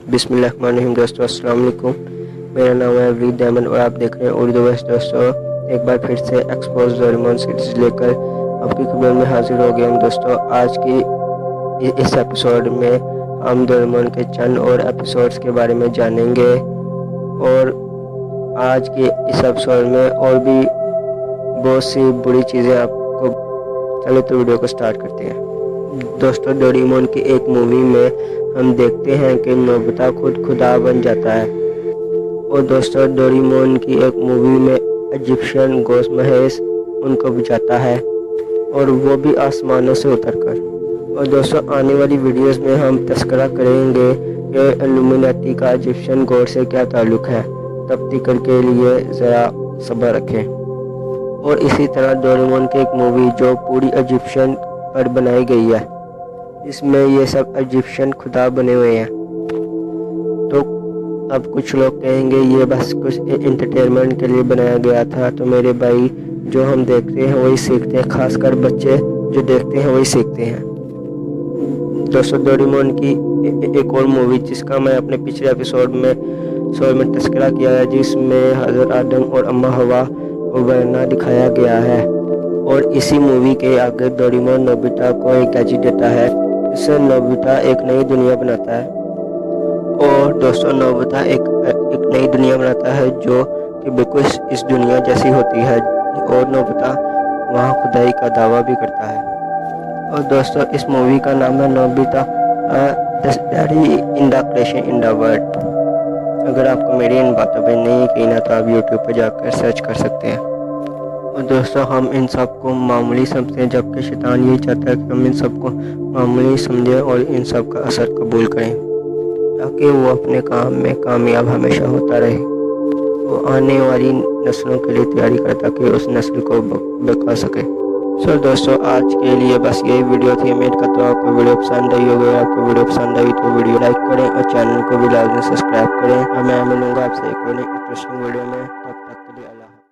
बिस्मिल्लाहिर्रहमानिर्रहीम। दोस्तों अस्सलाम वालेकुम। मेरा नाम है वलीद अहमद और आप देख रहे हैं उर्दू वॉइस। दोस्तों एक बार फिर से एक्सपोज डोरेमोन सीरीज लेकर आपकी खबर में हाजिर हो गया हूँ। दोस्तों आज की इस एपिसोड में हम डोरेमोन के चंद और एपिसोड्स के बारे में जानेंगे और आज के इस एपिसोड में और भी बहुत सी बुरी चीज़ें आपको। चलो तो वीडियो को स्टार्ट करते हैं। दोस्तों डोरेमोन की एक मूवी में हम देखते हैं कि नोबिता खुद खुदा बन जाता है और दोस्तों डोरेमोन की एक मूवी में इजिप्शियन गोस्ट महेश उनको बचाता है और वो भी आसमानों से उतरकर। और दोस्तों आने वाली वीडियोस में हम तस्करा करेंगे कि इल्यूमिनाटी का इजिप्शियन गॉड से क्या ताल्लुक़ है। तब तक के लिए ज़रा सब्र रखें। और इसी तरह डोरेमोन की एक मूवी जो पूरी इजिप्शियन पर बनाई गई है, इसमें ये सब इजिप्शियन खुदा बने हुए हैं। तो अब कुछ लोग कहेंगे ये बस कुछ एंटरटेनमेंट के लिए बनाया गया था। तो मेरे भाई, जो हम देखते हैं वही सीखते हैं, खासकर बच्चे जो देखते हैं वही सीखते हैं। दोस्तों डोरेमोन की एक और मूवी जिसका मैं अपने पिछले एपिसोड में तस्करा किया है, जिसमें हज़रत आदम और अम्मा हवा को बना दिखाया गया है। और इसी मूवी के आगे डोरेमोन नोबिता को एक गैजेट देता है, इससे नोबिता एक नई दुनिया बनाता है। और दोस्तों नोबिता एक नई दुनिया बनाता है जो कि बिल्कुल इस दुनिया जैसी होती है और नोबिता वहाँ खुदाई का दावा भी करता है। और दोस्तों इस मूवी का नाम है Nobita the daddy in the creation in the world. अगर आपको मेरी इन बातों पर नहीं यकीन है तो आप यूट्यूब पर जाकर सर्च कर सकते हैं। और दोस्तों हम इन सब को मामूली समझते हैं, जबकि शैतान यही चाहता है कि हम इन सब को मामूली समझें और इन सब का असर कबूल करें, ताकि वो अपने काम में कामयाब हमेशा होता रहे। वो आने वाली नस्लों के लिए तैयारी करे ताकि उस नस्ल को बचा सके। दोस्तों आज के लिए बस यही वीडियो थी। उम्मीद करता हूँ आपको वीडियो पसंद आई होगी। आपको वीडियो पसंद आई तो वीडियो लाइक करें और चैनल को भी लाजमी सब्सक्राइब करें। मैं मिलूँगा आपसे एक और इंटरेस्टिंग वीडियो में। तब तक